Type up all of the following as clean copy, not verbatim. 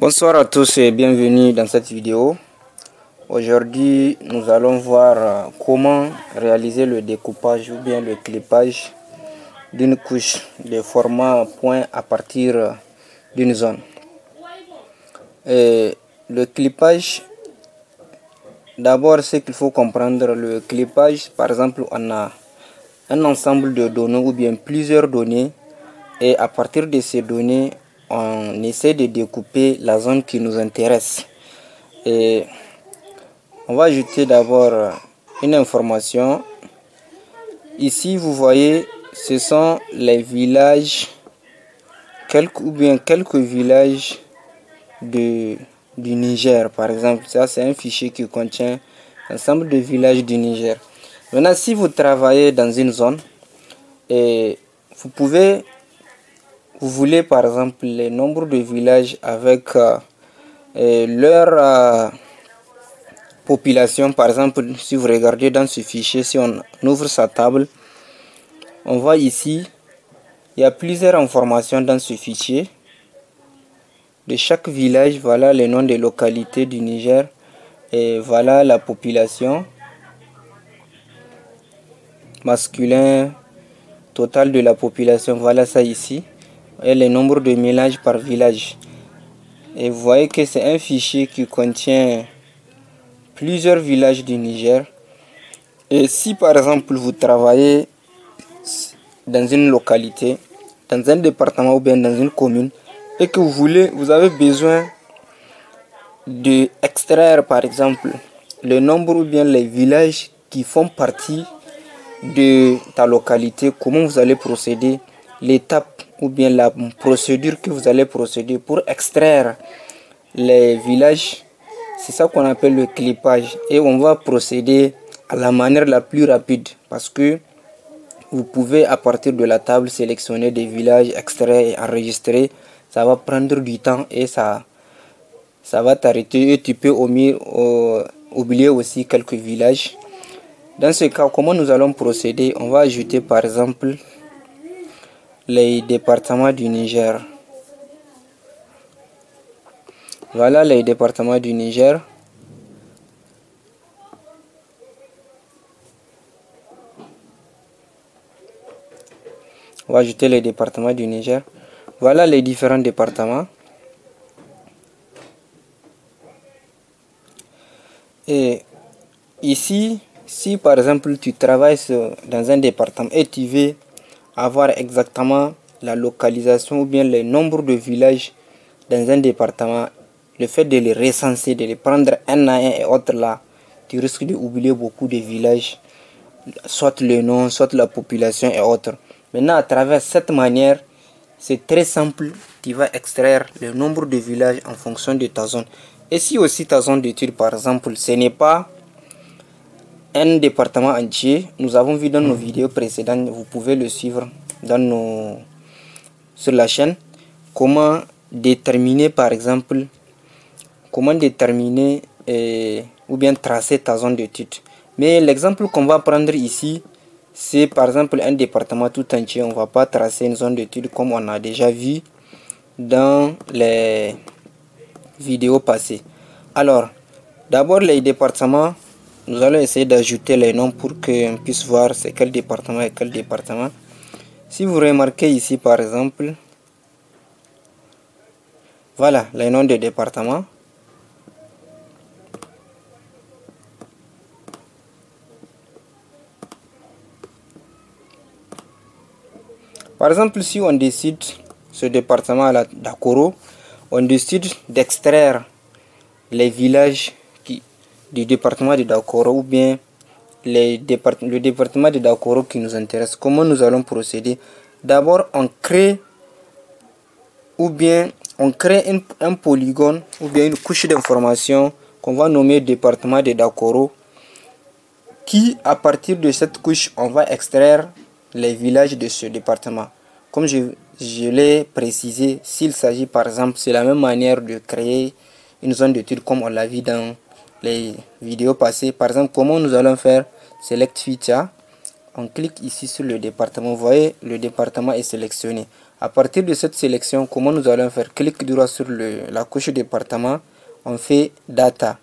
Bonsoir à tous et bienvenue dans cette vidéo. Aujourd'hui, nous allons voir comment réaliser le découpage ou bien le clipage d'une couche de format point à partir d'une zone. Et le clipage, d'abord ce qu'il faut comprendre, le clipage, par exemple, on a un ensemble de données ou bien plusieurs données et à partir de ces données, on essaie de découper la zone qui nous intéresse. Et on va ajouter d'abord une information. Ici, vous voyez, ce sont les villages, quelques villages du Niger, par exemple. Ça, c'est un fichier qui contient l'ensemble de villages du Niger. Maintenant, si vous travaillez dans une zone, et vous voulez par exemple le nombre de villages avec leur population. Par exemple, si vous regardez dans ce fichier, si on ouvre sa table, on voit ici, il y a plusieurs informations dans ce fichier. De chaque village, voilà les noms des localités du Niger et voilà la population masculin total de la population. Voilà ça ici. Et le nombre de ménages par village. Et vous voyez que c'est un fichier qui contient plusieurs villages du Niger. Et si par exemple vous travaillez dans une localité, dans un département ou bien dans une commune, et que vous avez besoin de extraire par exemple le nombre ou bien les villages qui font partie de ta localité, comment vous allez procéder, l'étape ou bien la procédure que vous allez procéder pour extraire les villages, c'est ça qu'on appelle le clipage. Et on va procéder à la manière la plus rapide parce que vous pouvez à partir de la table sélectionner des villages, extraire et enregistrer. Ça va prendre du temps et ça va t'arrêter et tu peux oublier aussi quelques villages. Dans ce cas, comment nous allons procéder? On va ajouter par exemple les départements du Niger. Voilà les départements du Niger. On va ajouter les départements du Niger. Voilà les différents départements. Et ici, si par exemple tu travailles dans un département et tu veux avoir exactement la localisation ou bien le nombre de villages dans un département, le fait de les recenser, de les prendre un à un et autres là, tu risques d'oublier beaucoup de villages, soit le nom, soit la population et autres. Maintenant, à travers cette manière, c'est très simple, tu vas extraire le nombre de villages en fonction de ta zone. Et si aussi ta zone d'étude, par exemple, ce n'est pas un département entier, nous avons vu dans nos vidéos précédentes, vous pouvez le suivre sur la chaîne, comment déterminer par exemple, ou bien tracer ta zone d'étude. Mais l'exemple qu'on va prendre ici, c'est par exemple un département tout entier. On ne va pas tracer une zone d'étude comme on a déjà vu dans les vidéos passées. Alors, d'abord les départements, nous allons essayer d'ajouter les noms pour qu'on puisse voir c'est quel département et quel département. Si vous remarquez ici par exemple, voilà les noms des départements. Par exemple, si on décide, ce département-là d'Akoro, on décide d'extraire les villages du département de Dakoro ou bien le département de Dakoro qui nous intéresse. Comment nous allons procéder? D'abord, on crée un polygone ou bien une couche d'information qu'on va nommer département de Dakoro, qui à partir de cette couche, on va extraire les villages de ce département. Comme je l'ai précisé, s'il s'agit par exemple, c'est la même manière de créer une zone d'étude comme on l'a vu dans les vidéos passées. Par exemple, comment nous allons faire? Select feature, on clique ici sur le département, vous voyez le département est sélectionné. À partir de cette sélection, comment nous allons faire? Clic droit sur la couche département, on fait data.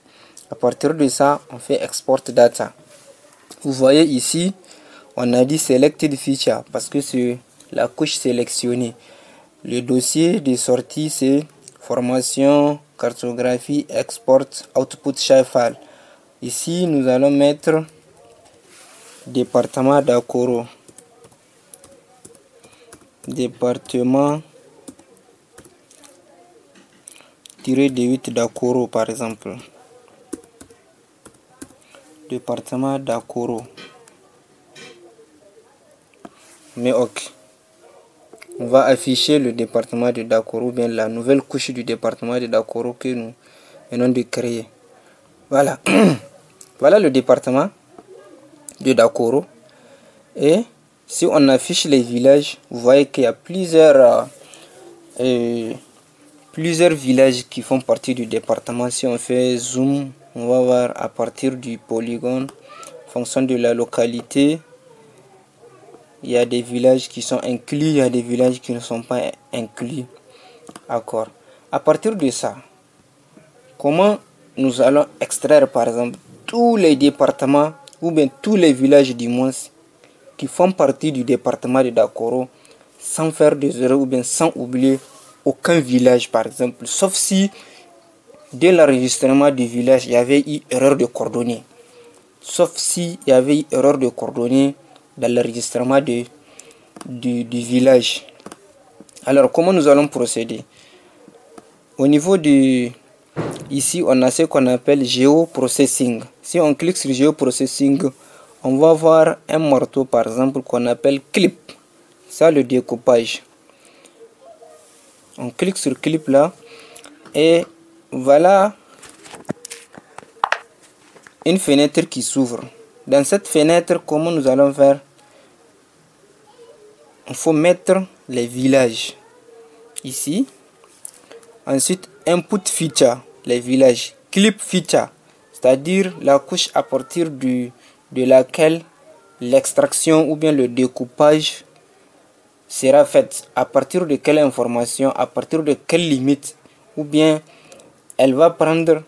À partir de ça, on fait export data. Vous voyez ici, on a dit selected feature parce que c'est la couche sélectionnée. Le dossier de sortie, c'est formation, cartographie, export, output shapefile. Ici, nous allons mettre département d'Akoro. Département -8 d'Akoro par exemple. Département d'Akoro. Mais ok. On va afficher le département de Dakoro, bien la nouvelle couche du département de Dakoro que nous venons de créer. Voilà. Voilà le département de Dakoro. Et si on affiche les villages, vous voyez qu'il y a plusieurs villages qui font partie du département. Si on fait zoom, on va voir à partir du polygone, en fonction de la localité, il y a des villages qui sont inclus, il y a des villages qui ne sont pas inclus. D'accord. À partir de ça, comment nous allons extraire par exemple tous les départements ou bien tous les villages du moins qui font partie du département de Dakoro sans faire des erreurs ou bien sans oublier aucun village par exemple, sauf si dès l'enregistrement du village il y avait eu erreur de coordonnées, sauf si il y avait eu erreur de coordonnées dans l'enregistrement du village. Alors comment nous allons procéder? Au niveau du ici on a ce qu'on appelle géoprocessing. Si on clique sur géoprocessing, on va voir un marteau par exemple qu'on appelle clip. Ça, le découpage. On clique sur clip là et voilà une fenêtre qui s'ouvre. Dans cette fenêtre, comment nous allons faire? Il faut mettre les villages ici. Ensuite, input feature, les villages. Clip feature, c'est-à-dire la couche à partir de laquelle l'extraction ou bien le découpage sera faite. À partir de quelle information, à partir de quelle limite, ou bien elle va prendre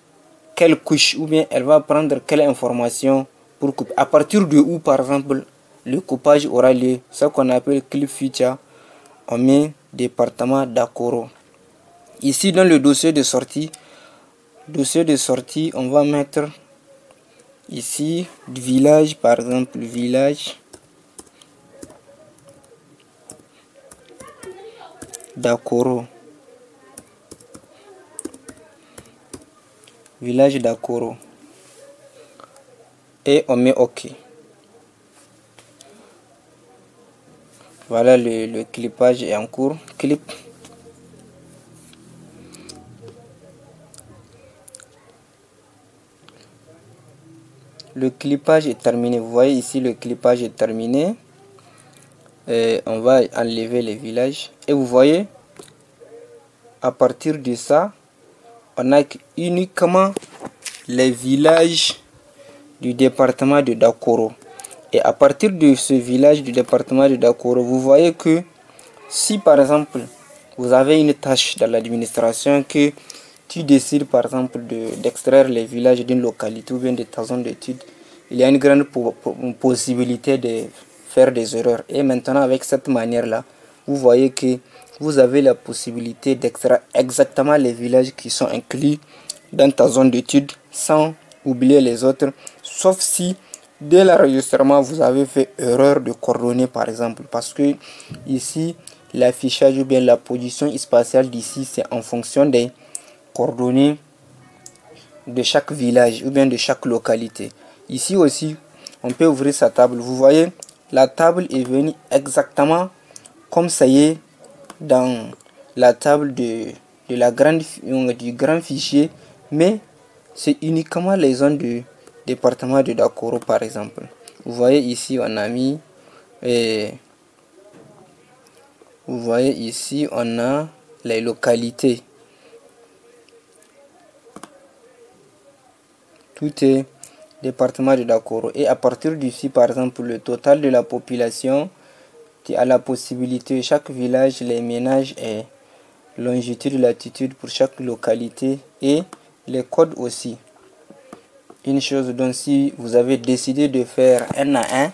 quelle couche, ou bien elle va prendre quelle information pour couper. À partir de où, par exemple, le coupage aura lieu. Ce qu'on appelle clip feature, on met département d'Akoro. Ici, dans le dossier de sortie, on va mettre ici village, par exemple, village d'Akoro. Village d'Akoro. Et on met OK. Voilà, le clipage est en cours. Clip. Le clipage est terminé. Vous voyez ici, le clipage est terminé. Et on va enlever les villages. Et vous voyez, à partir de ça, on a uniquement les villages du département de Dakoro. Et à partir de ce village du département de Dakoro, vous voyez que si par exemple vous avez une tâche dans l'administration que tu décides par exemple d'extraire les villages d'une localité ou bien de ta zone d'étude, il y a une grande possibilité de faire des erreurs. Et maintenant avec cette manière là, vous voyez que vous avez la possibilité d'extraire exactement les villages qui sont inclus dans ta zone d'étude sans oublier les autres, sauf si dès l'enregistrement vous avez fait erreur de coordonnées par exemple, parce que ici l'affichage ou bien la position spatiale d'ici c'est en fonction des coordonnées de chaque village ou bien de chaque localité. Ici aussi on peut ouvrir sa table. Vous voyez, la table est venue exactement comme ça y est dans la table du grand fichier, mais c'est uniquement les zones du département de Dakoro par exemple. Vous voyez ici on a mis vous voyez ici on a les localités. Tout est département de Dakoro. Et à partir d'ici par exemple le total de la population, tu as la possibilité, chaque village, les ménages et longitude, latitude pour chaque localité et les codes aussi. Une chose dont si vous avez décidé de faire un à un,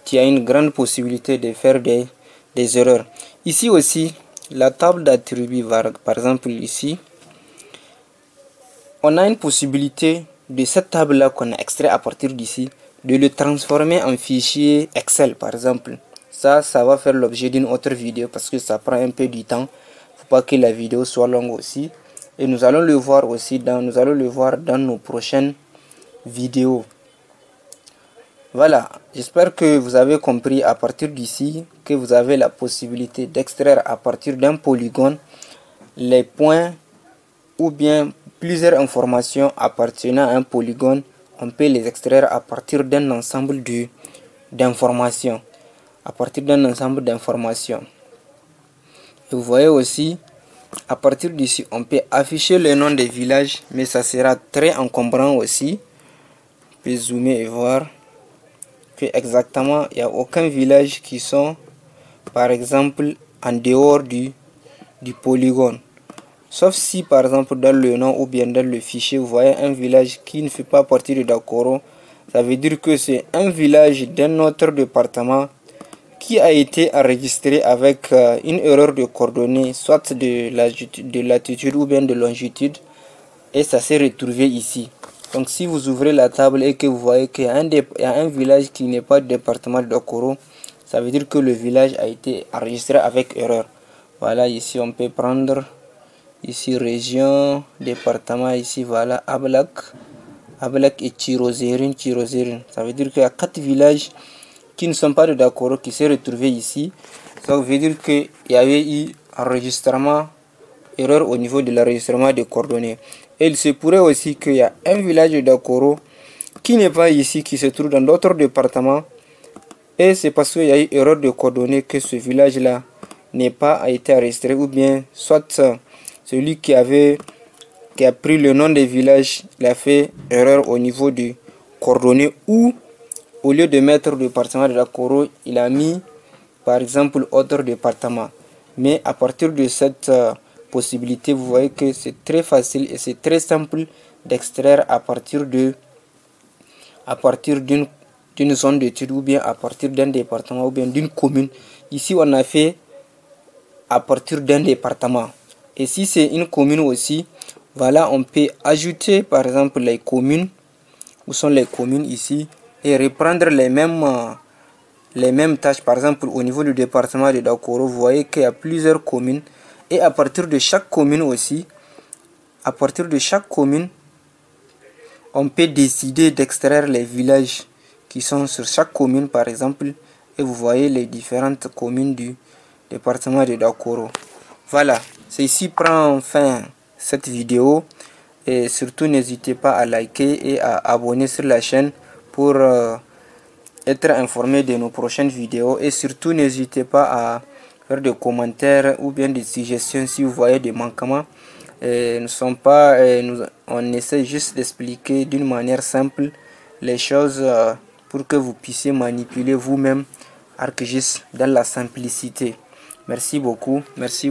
tu as une grande possibilité de faire des erreurs. Ici aussi, la table d'attributs, par exemple ici, on a une possibilité de cette table-là qu'on a extrait à partir d'ici, de le transformer en fichier Excel par exemple. Ça va faire l'objet d'une autre vidéo parce que ça prend un peu du temps. Faut pas que la vidéo soit longue aussi. Et nous allons le voir aussi dans nos prochaines vidéos. Voilà, j'espère que vous avez compris à partir d'ici que vous avez la possibilité d'extraire à partir d'un polygone les points ou bien plusieurs informations appartenant à un polygone. On peut les extraire à partir d'un ensemble d'informations. Et vous voyez aussi, à partir d'ici, on peut afficher le nom des villages, mais ça sera très encombrant aussi. On peut zoomer et voir que exactement il n'y a aucun village qui sont par exemple en dehors du polygone, sauf si par exemple dans le nom ou bien dans le fichier vous voyez un village qui ne fait pas partie de Dakoro. Ça veut dire que c'est un village d'un autre département qui a été enregistré avec une erreur de coordonnées, soit de latitude ou bien de longitude, et ça s'est retrouvé ici. Donc si vous ouvrez la table et que vous voyez qu'il y a un village qui n'est pas du département de Dakoro, ça veut dire que le village a été enregistré avec erreur. Voilà, ici on peut prendre ici région, département, ici voilà Ablak et Tirozérine. Ça veut dire qu'il y a 4 villages qui ne sont pas de Dakoro qui s'est retrouvé ici. Ça veut dire qu'il y avait eu enregistrement, erreur au niveau de l'enregistrement des coordonnées. Et il se pourrait aussi qu'il y a un village de Dakoro qui n'est pas ici, qui se trouve dans d'autres départements. Et c'est parce qu'il y a eu erreur de coordonnées que ce village-là n'est pas été enregistré. Ou bien, soit celui qui a pris le nom des villages, il a fait erreur au niveau des coordonnées. Ou au lieu de mettre le département de Dakoro, il a mis par exemple autre département. Mais à partir de cette possibilité, vous voyez que c'est très facile et c'est très simple d'extraire à partir d'une zone d'étude ou bien à partir d'un département ou bien d'une commune. Ici on a fait à partir d'un département, et si c'est une commune aussi, voilà, on peut ajouter par exemple les communes. Où sont les communes ici, et reprendre les mêmes tâches. Par exemple au niveau du département de Dakoro, vous voyez qu'il y a plusieurs communes, et à partir de chaque commune aussi, on peut décider d'extraire les villages qui sont sur chaque commune par exemple, et vous voyez les différentes communes du département de Dakoro. Voilà, c'est ici prend fin cette vidéo, et surtout n'hésitez pas à liker et à abonner sur la chaîne pour être informé de nos prochaines vidéos, et surtout n'hésitez pas à faire des commentaires ou bien des suggestions si vous voyez des manquements. On essaie juste d'expliquer d'une manière simple les choses pour que vous puissiez manipuler vous-même ArcGIS dans la simplicité. Merci beaucoup, merci.